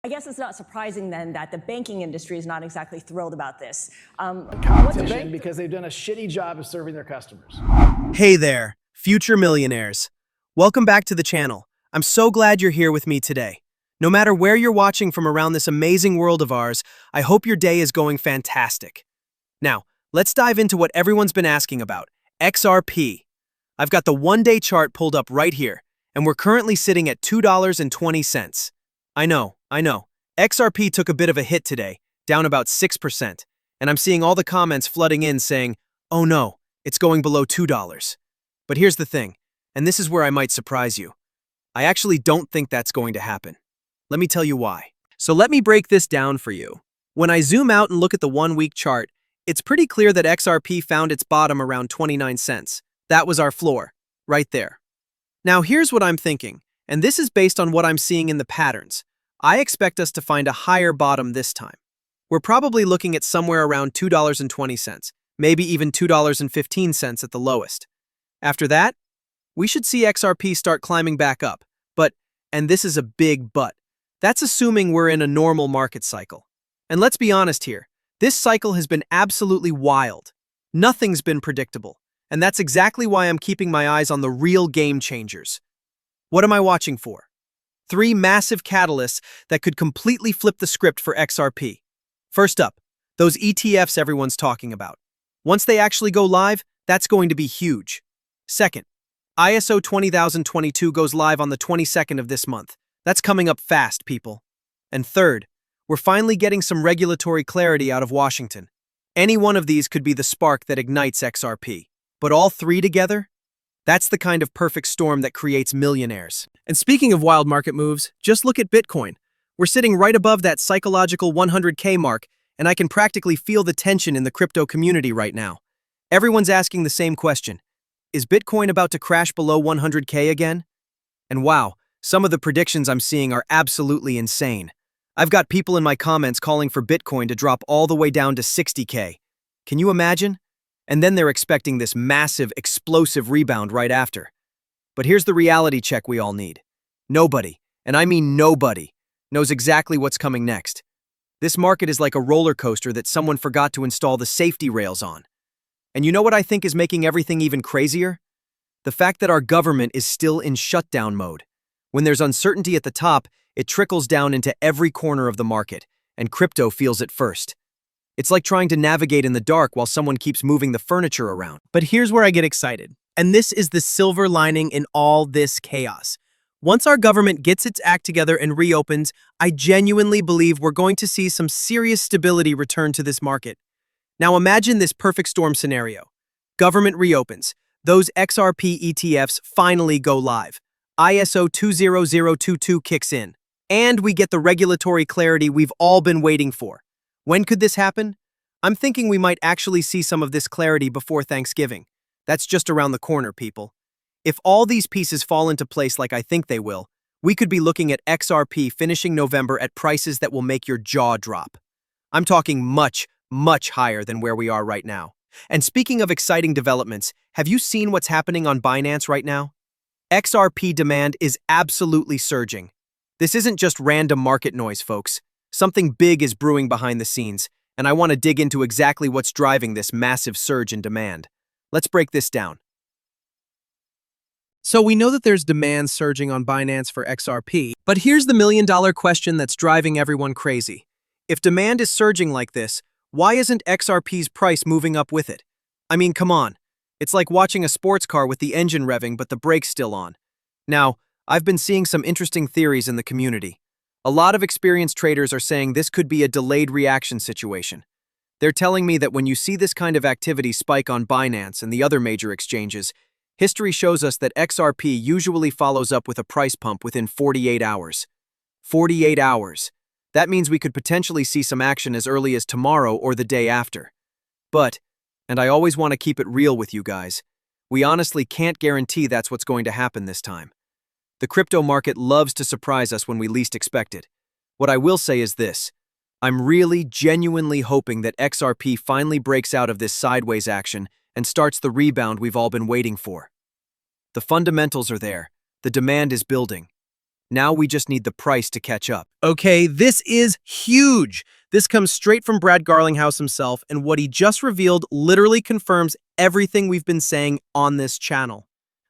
I guess it's not surprising then that the banking industry is not exactly thrilled about this. Competition because they've done a shitty job of serving their customers. Hey there, future millionaires. Welcome back to the channel. I'm so glad you're here with me today. No matter where you're watching from around this amazing world of ours, I hope your day is going fantastic. Now, let's dive into what everyone's been asking about, XRP. I've got the one-day chart pulled up right here, and we're currently sitting at $2.20. I know. XRP took a bit of a hit today, down about 6%, and I'm seeing all the comments flooding in saying, oh no, it's going below $2. But here's the thing, and this is where I might surprise you. I actually don't think that's going to happen. Let me tell you why. So let me break this down for you. When I zoom out and look at the one-week chart, it's pretty clear that XRP found its bottom around 29 cents. That was our floor, right there. Now here's what I'm thinking, and this is based on what I'm seeing in the patterns. I expect us to find a higher bottom this time. We're probably looking at somewhere around $2.20, maybe even $2.15 at the lowest. After that, we should see XRP start climbing back up. But, and this is a big but, that's assuming we're in a normal market cycle. And let's be honest here, this cycle has been absolutely wild. Nothing's been predictable, and that's exactly why I'm keeping my eyes on the real game changers. What am I watching for? 3 massive catalysts that could completely flip the script for XRP. First up, those ETFs everyone's talking about. Once they actually go live, that's going to be huge. Second, ISO 20022 goes live on the 22nd of this month. That's coming up fast, people. And third, we're finally getting some regulatory clarity out of Washington. Any one of these could be the spark that ignites XRP. But all 3 together? That's the kind of perfect storm that creates millionaires. And speaking of wild market moves, just look at Bitcoin. We're sitting right above that psychological 100K mark, and I can practically feel the tension in the crypto community right now. Everyone's asking the same question. Is Bitcoin about to crash below 100K again? And wow, some of the predictions I'm seeing are absolutely insane. I've got people in my comments calling for Bitcoin to drop all the way down to 60K. Can you imagine? And then they're expecting this massive, explosive rebound right after. But here's the reality check we all need. Nobody, and I mean nobody, knows exactly what's coming next. This market is like a roller coaster that someone forgot to install the safety rails on. And you know what I think is making everything even crazier? The fact that our government is still in shutdown mode. When there's uncertainty at the top, it trickles down into every corner of the market, and crypto feels it first. It's like trying to navigate in the dark while someone keeps moving the furniture around. But here's where I get excited. And this is the silver lining in all this chaos. Once our government gets its act together and reopens, I genuinely believe we're going to see some serious stability return to this market. Now imagine this perfect storm scenario. Government reopens. Those XRP ETFs finally go live. ISO 20022 kicks in. And we get the regulatory clarity we've all been waiting for. When could this happen? I'm thinking we might actually see some of this clarity before Thanksgiving. That's just around the corner, people. If all these pieces fall into place like I think they will, we could be looking at XRP finishing November at prices that will make your jaw drop. I'm talking much higher than where we are right now. And speaking of exciting developments, have you seen what's happening on Binance right now? XRP demand is absolutely surging. This isn't just random market noise, folks. Something big is brewing behind the scenes, and I want to dig into exactly what's driving this massive surge in demand. Let's break this down. So we know that there's demand surging on Binance for XRP, but here's the million-dollar question that's driving everyone crazy. If demand is surging like this, why isn't XRP's price moving up with it? I mean, come on. It's like watching a sports car with the engine revving but the brakes still on. Now, I've been seeing some interesting theories in the community. A lot of experienced traders are saying this could be a delayed reaction situation. They're telling me that when you see this kind of activity spike on Binance and the other major exchanges, history shows us that XRP usually follows up with a price pump within 48 hours. 48 hours. That means we could potentially see some action as early as tomorrow or the day after. But, and I always want to keep it real with you guys, we honestly can't guarantee that's what's going to happen this time. The crypto market loves to surprise us when we least expect it. What I will say is this. I'm really, genuinely hoping that XRP finally breaks out of this sideways action and starts the rebound we've all been waiting for. The fundamentals are there. The demand is building. Now we just need the price to catch up. Okay, this is huge. This comes straight from Brad Garlinghouse himself, and what he just revealed literally confirms everything we've been saying on this channel.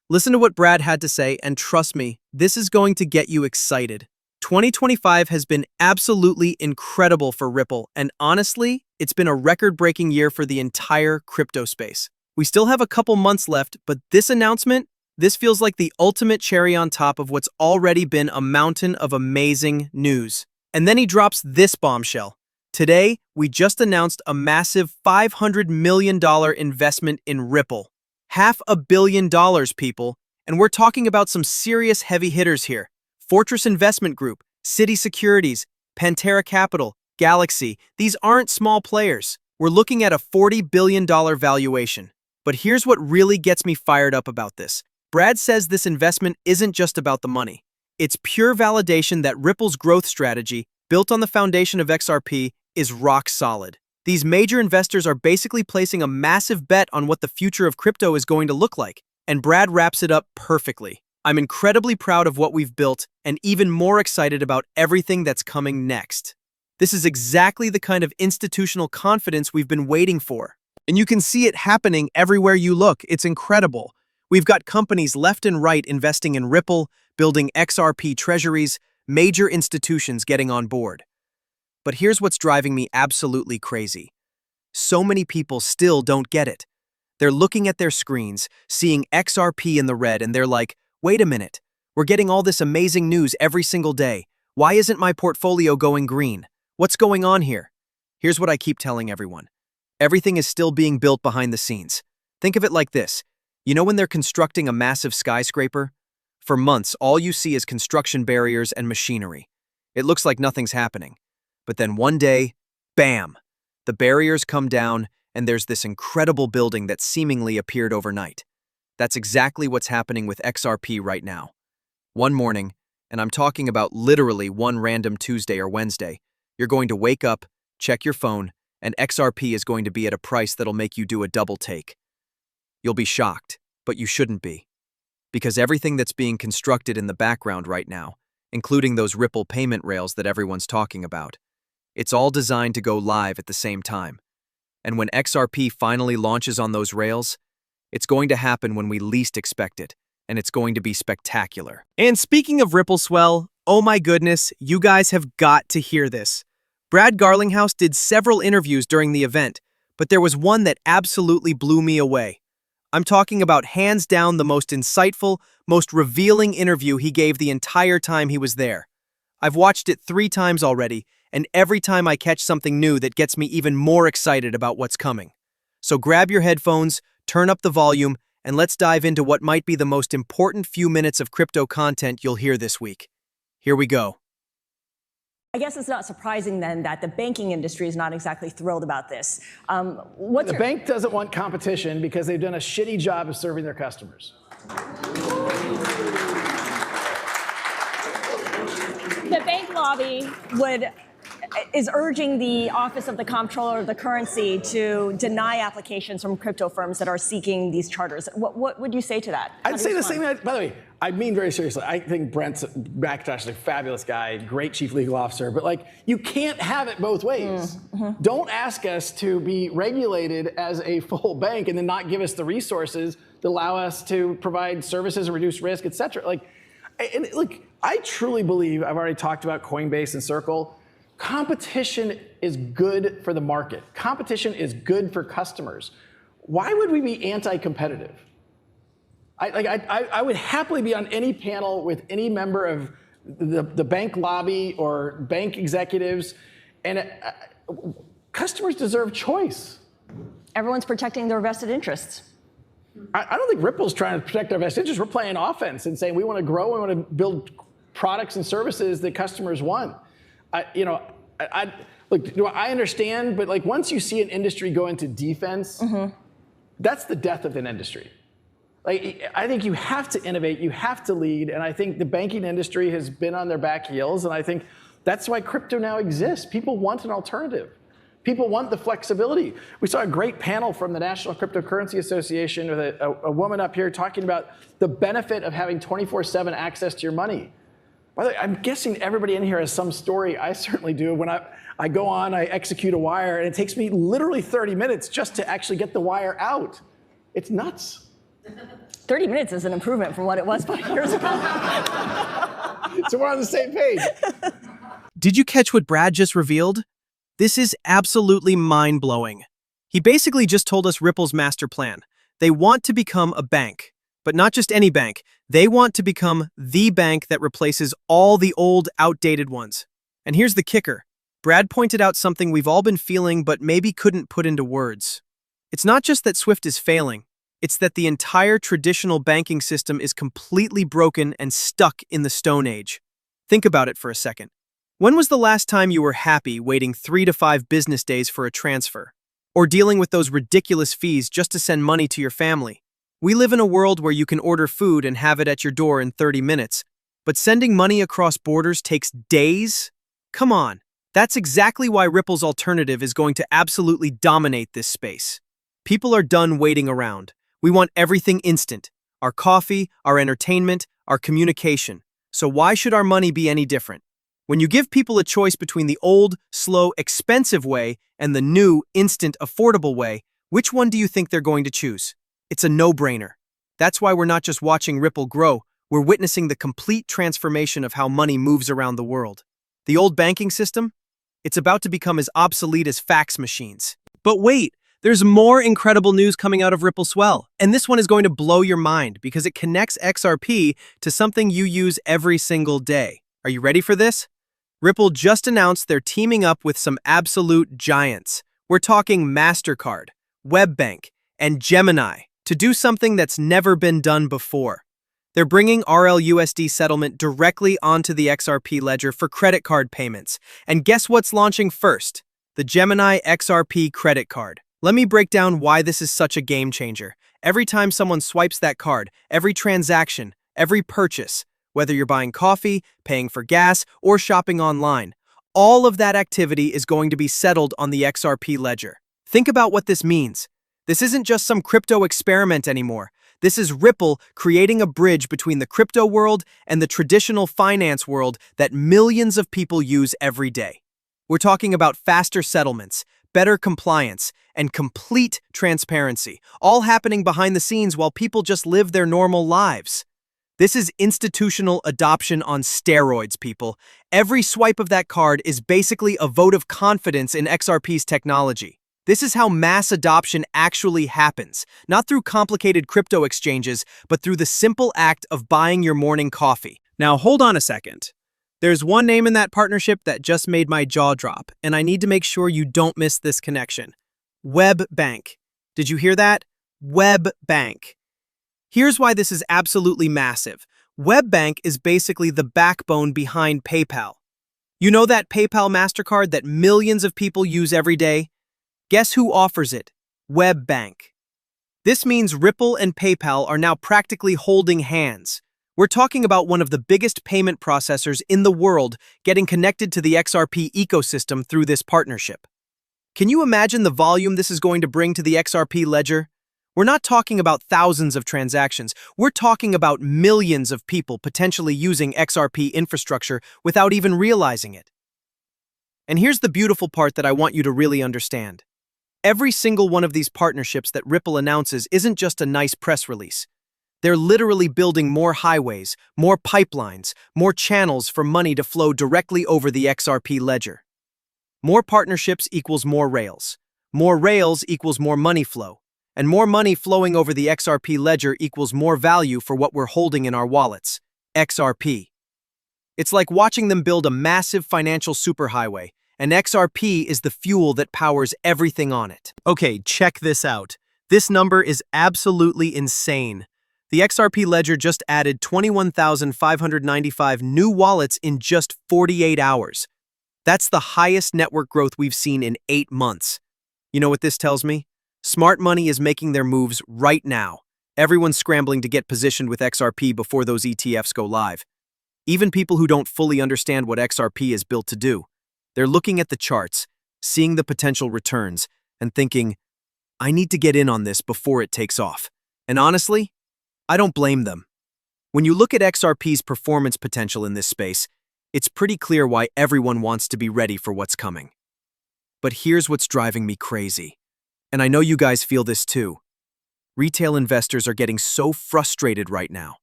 Listen to what Brad had to say, and trust me, this is going to get you excited. 2025 has been absolutely incredible for Ripple, and honestly, it's been a record-breaking year for the entire crypto space. We still have a couple months left, but this announcement, this feels like the ultimate cherry on top of what's already been a mountain of amazing news. And then he drops this bombshell. Today, we just announced a massive $500 million investment in Ripple. $500 million, people, and we're talking about some serious heavy hitters here. Fortress Investment Group, Citi Securities, Pantera Capital, Galaxy, these aren't small players. We're looking at a $40 billion valuation. But here's what really gets me fired up about this. Brad says this investment isn't just about the money. It's pure validation that Ripple's growth strategy, built on the foundation of XRP, is rock solid. These major investors are basically placing a massive bet on what the future of crypto is going to look like, and Brad wraps it up perfectly. I'm incredibly proud of what we've built and even more excited about everything that's coming next. This is exactly the kind of institutional confidence we've been waiting for. And you can see it happening everywhere you look. It's incredible. We've got companies left and right investing in Ripple, building XRP treasuries, major institutions getting on board. But here's what's driving me absolutely crazy. So many people still don't get it. They're looking at their screens, seeing XRP in the red, and they're like, wait a minute, we're getting all this amazing news every single day. Why isn't my portfolio going green? What's going on here? Here's what I keep telling everyone. Everything is still being built behind the scenes. Think of it like this. You know when they're constructing a massive skyscraper? For months, all you see is construction barriers and machinery. It looks like nothing's happening. But then one day, bam! The barriers come down, and there's this incredible building that seemingly appeared overnight. That's exactly what's happening with XRP right now. One morning, and I'm talking about literally one random Tuesday or Wednesday, you're going to wake up, check your phone, and XRP is going to be at a price that'll make you do a double take. You'll be shocked, but you shouldn't be. Because everything that's being constructed in the background right now, including those Ripple payment rails that everyone's talking about, it's all designed to go live at the same time. And when XRP finally launches on those rails, it's going to happen when we least expect it, and it's going to be spectacular. And speaking of Ripple Swell, oh my goodness, you guys have got to hear this. Brad Garlinghouse did several interviews during the event, but there was one that absolutely blew me away. I'm talking about hands down the most insightful, most revealing interview he gave the entire time he was there. I've watched it 3 times already, and every time I catch something new that gets me even more excited about what's coming. So grab your headphones, turn up the volume, and let's dive into what might be the most important few minutes of crypto content you'll hear this week. Here we go. I guess it's not surprising then that the banking industry is not exactly thrilled about this. The bank doesn't want competition because they've done a shitty job of serving their customers. The bank lobby is urging the Office of the Comptroller of the Currency to deny applications from crypto firms that are seeking these charters. What would you say to that? I'd say the same thing. By the way, I mean very seriously. I think Brent McIntosh is a fabulous guy, great chief legal officer, but like you can't have it both ways. Don't ask us to be regulated as a full bank and then not give us the resources to allow us to provide services and reduce risk, et cetera. Look, I truly believe, I've already talked about Coinbase and Circle, competition is good for the market. Competition is good for customers. Why would we be anti-competitive? I would happily be on any panel with any member of the bank lobby or bank executives, and customers deserve choice. Everyone's protecting their vested interests. I don't think Ripple's trying to protect our vested interests. We're playing offense and saying we want to grow, we want to build products and services that customers want. Look, I understand, but like once you see an industry go into defense, that's the death of an industry. Like, I think you have to innovate, you have to lead, and I think the banking industry has been on their back heels, and I think that's why crypto now exists. People want an alternative. People want the flexibility. We saw a great panel from the National Cryptocurrency Association with a woman up here talking about the benefit of having 24/7 access to your money. By the way, I'm guessing everybody in here has some story. I certainly do. When I go on, I execute a wire, and it takes me literally 30 minutes just to actually get the wire out. It's nuts. 30 minutes is an improvement from what it was 5 years ago. So we're on the same page. Did you catch what Brad just revealed? This is absolutely mind-blowing. He basically just told us Ripple's master plan. They want to become a bank, but not just any bank. They want to become the bank that replaces all the old, outdated ones. And here's the kicker. Brad pointed out something we've all been feeling but maybe couldn't put into words. It's not just that Swift is failing. It's that the entire traditional banking system is completely broken and stuck in the Stone Age. Think about it for a second. When was the last time you were happy waiting 3 to 5 business days for a transfer? Or dealing with those ridiculous fees just to send money to your family? We live in a world where you can order food and have it at your door in 30 minutes, but sending money across borders takes days? Come on, that's exactly why Ripple's alternative is going to absolutely dominate this space. People are done waiting around. We want everything instant. Our coffee, our entertainment, our communication. So why should our money be any different? When you give people a choice between the old, slow, expensive way and the new, instant, affordable way, which one do you think they're going to choose? It's a no-brainer. That's why we're not just watching Ripple grow, we're witnessing the complete transformation of how money moves around the world. The old banking system? It's about to become as obsolete as fax machines. But wait, there's more incredible news coming out of Ripple Swell, and this one is going to blow your mind because it connects XRP to something you use every single day. Are you ready for this? Ripple just announced they're teaming up with some absolute giants. We're talking Mastercard, WebBank, and Gemini to do something that's never been done before. They're bringing RLUSD settlement directly onto the XRP ledger for credit card payments. And guess what's launching first? The Gemini XRP credit card. Let me break down why this is such a game changer. Every time someone swipes that card, every transaction, every purchase, whether you're buying coffee, paying for gas, or shopping online, all of that activity is going to be settled on the XRP ledger. Think about what this means. This isn't just some crypto experiment anymore. This is Ripple creating a bridge between the crypto world and the traditional finance world that millions of people use every day. We're talking about faster settlements, better compliance, and complete transparency, all happening behind the scenes while people just live their normal lives. This is institutional adoption on steroids, people. Every swipe of that card is basically a vote of confidence in XRP's technology. This is how mass adoption actually happens, not through complicated crypto exchanges, but through the simple act of buying your morning coffee. Now, hold on a second. There's one name in that partnership that just made my jaw drop, and I need to make sure you don't miss this connection. WebBank. Did you hear that? WebBank. Here's why this is absolutely massive. WebBank is basically the backbone behind PayPal. You know that PayPal Mastercard that millions of people use every day? Guess who offers it? WebBank. This means Ripple and PayPal are now practically holding hands. We're talking about one of the biggest payment processors in the world getting connected to the XRP ecosystem through this partnership. Can you imagine the volume this is going to bring to the XRP ledger? We're not talking about thousands of transactions. We're talking about millions of people potentially using XRP infrastructure without even realizing it. And here's the beautiful part that I want you to really understand. Every single one of these partnerships that Ripple announces isn't just a nice press release. They're literally building more highways, more pipelines, more channels for money to flow directly over the XRP ledger. More partnerships equals more rails. More rails equals more money flow. And more money flowing over the XRP ledger equals more value for what we're holding in our wallets, XRP. It's like watching them build a massive financial superhighway, and XRP is the fuel that powers everything on it. Okay, check this out. This number is absolutely insane. The XRP ledger just added 21,595 new wallets in just 48 hours. That's the highest network growth we've seen in 8 months. You know what this tells me? Smart money is making their moves right now. Everyone's scrambling to get positioned with XRP before those ETFs go live. Even people who don't fully understand what XRP is built to do. They're looking at the charts, seeing the potential returns, and thinking, I need to get in on this before it takes off. And honestly, I don't blame them. When you look at XRP's performance potential in this space, it's pretty clear why everyone wants to be ready for what's coming. But here's what's driving me crazy. And I know you guys feel this too. Retail investors are getting so frustrated right now.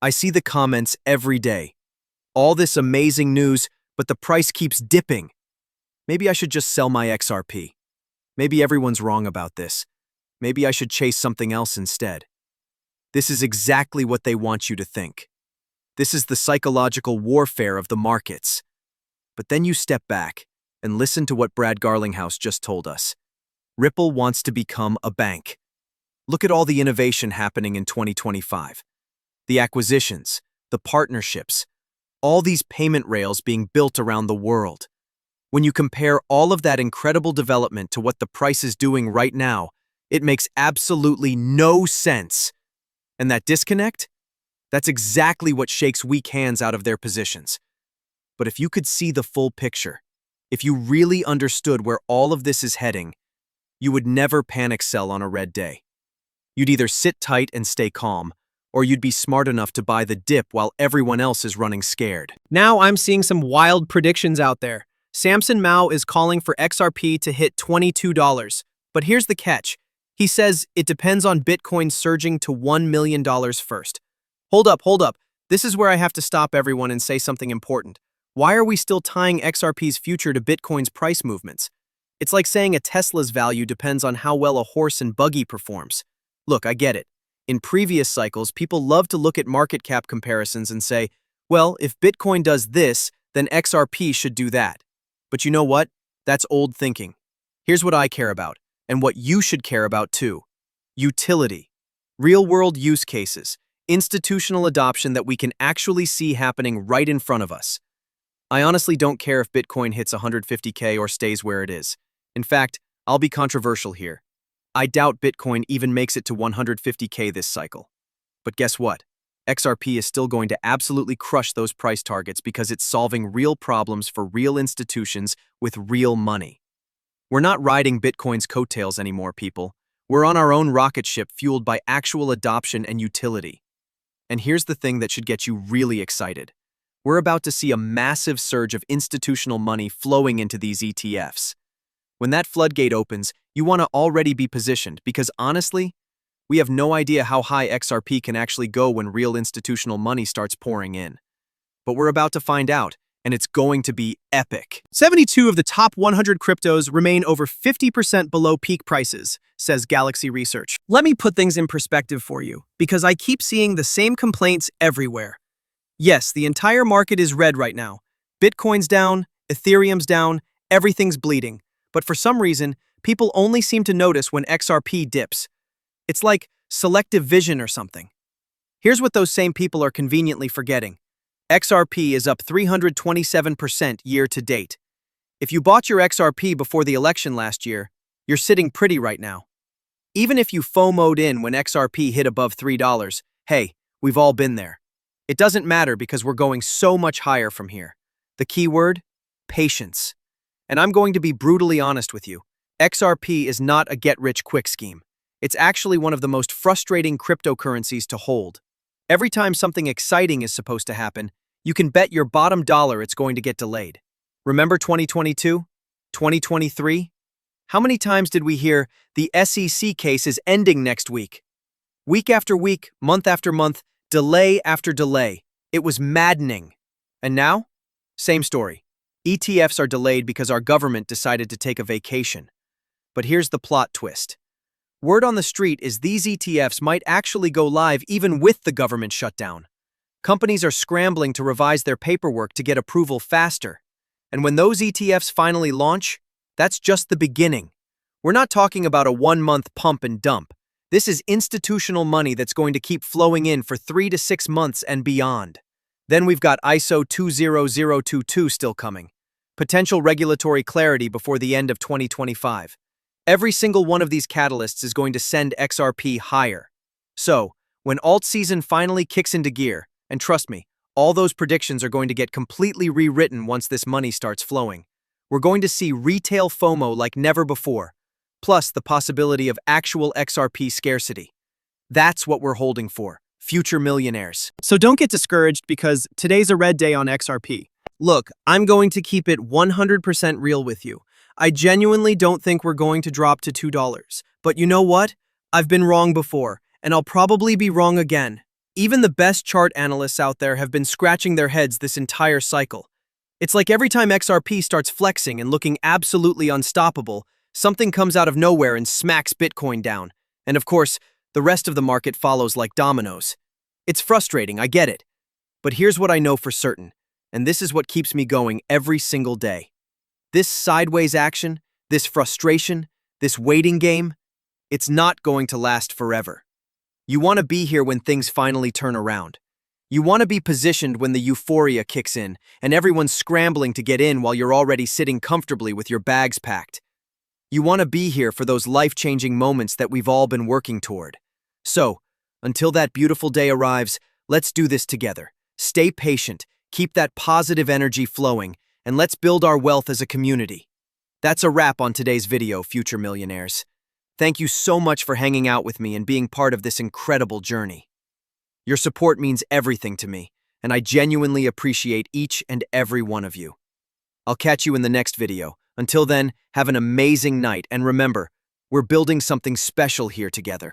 I see the comments every day. All this amazing news, but the price keeps dipping. Maybe I should just sell my XRP. Maybe everyone's wrong about this. Maybe I should chase something else instead. This is exactly what they want you to think. This is the psychological warfare of the markets. But then you step back and listen to what Brad Garlinghouse just told us. Ripple wants to become a bank. Look at all the innovation happening in 2025. The acquisitions, the partnerships, all these payment rails being built around the world. When you compare all of that incredible development to what the price is doing right now, it makes absolutely no sense. And that disconnect? That's exactly what shakes weak hands out of their positions. But if you could see the full picture, if you really understood where all of this is heading, you would never panic sell on a red day. You'd either sit tight and stay calm, or you'd be smart enough to buy the dip while everyone else is running scared. Now I'm seeing some wild predictions out there. Samson Mao is calling for XRP to hit $22. But here's the catch. He says it depends on Bitcoin surging to $1 million first. Hold up. This is where I have to stop everyone and say something important. Why are we still tying XRP's future to Bitcoin's price movements? It's like saying a Tesla's value depends on how well a horse and buggy performs. Look, I get it. In previous cycles, people love to look at market cap comparisons and say, well, if Bitcoin does this, then XRP should do that. But you know what? That's old thinking. Here's what I care about, and what you should care about too. Utility. Real-world use cases. Institutional adoption that we can actually see happening right in front of us. I honestly don't care if Bitcoin hits 150K or stays where it is. In fact, I'll be controversial here. I doubt Bitcoin even makes it to 150K this cycle. But guess what? XRP is still going to absolutely crush those price targets because it's solving real problems for real institutions with real money. We're not riding Bitcoin's coattails anymore, people. We're on our own rocket ship fueled by actual adoption and utility. And here's the thing that should get you really excited. We're about to see a massive surge of institutional money flowing into these ETFs. When that floodgate opens, you want to already be positioned because honestly, we have no idea how high XRP can actually go when real institutional money starts pouring in. But we're about to find out, and it's going to be epic. 72 of the top 100 cryptos remain over 50% below peak prices, says Galaxy Research. Let me put things in perspective for you, because I keep seeing the same complaints everywhere. Yes, the entire market is red right now. Bitcoin's down, Ethereum's down, everything's bleeding. But for some reason, people only seem to notice when XRP dips. It's like selective vision or something. Here's what those same people are conveniently forgetting. XRP is up 327% year to date. If you bought your XRP before the election last year, you're sitting pretty right now. Even if you FOMO'd in when XRP hit above $3, hey, we've all been there. It doesn't matter because we're going so much higher from here. The key word? Patience. And I'm going to be brutally honest with you. XRP is not a get-rich-quick scheme. It's actually one of the most frustrating cryptocurrencies to hold. Every time something exciting is supposed to happen, you can bet your bottom dollar it's going to get delayed. Remember 2022? 2023? How many times did we hear the SEC case is ending next week? Week after week, month after month, delay after delay. It was maddening. And now? Same story. ETFs are delayed because our government decided to take a vacation. But here's the plot twist. Word on the street is these ETFs might actually go live even with the government shutdown. Companies are scrambling to revise their paperwork to get approval faster. And when those ETFs finally launch, that's just the beginning. We're not talking about a 1-month pump and dump. This is institutional money that's going to keep flowing in for 3 to 6 months and beyond. Then we've got ISO 20022 still coming. Potential regulatory clarity before the end of 2025. Every single one of these catalysts is going to send XRP higher. So, when alt season finally kicks into gear, and trust me, all those predictions are going to get completely rewritten once this money starts flowing. We're going to see retail FOMO like never before, plus the possibility of actual XRP scarcity. That's what we're holding for. future millionaires. So don't get discouraged because today's a red day on XRP. Look, I'm going to keep it 100% real with you. I genuinely don't think we're going to drop to $2. But you know what? I've been wrong before, and I'll probably be wrong again. Even the best chart analysts out there have been scratching their heads this entire cycle. It's like every time XRP starts flexing and looking absolutely unstoppable, something comes out of nowhere and smacks Bitcoin down. And of course, the rest of the market follows like dominoes. It's frustrating, I get it. But here's what I know for certain, and this is what keeps me going every single day. This sideways action, this frustration, this waiting game, it's not going to last forever. You want to be here when things finally turn around. You want to be positioned when the euphoria kicks in and everyone's scrambling to get in while you're already sitting comfortably with your bags packed. You want to be here for those life-changing moments that we've all been working toward. So, until that beautiful day arrives, let's do this together. Stay patient, keep that positive energy flowing, and let's build our wealth as a community. That's a wrap on today's video, future millionaires. Thank you so much for hanging out with me and being part of this incredible journey. Your support means everything to me, and I genuinely appreciate each and every one of you. I'll catch you in the next video. Until then, have an amazing night, and remember, we're building something special here together.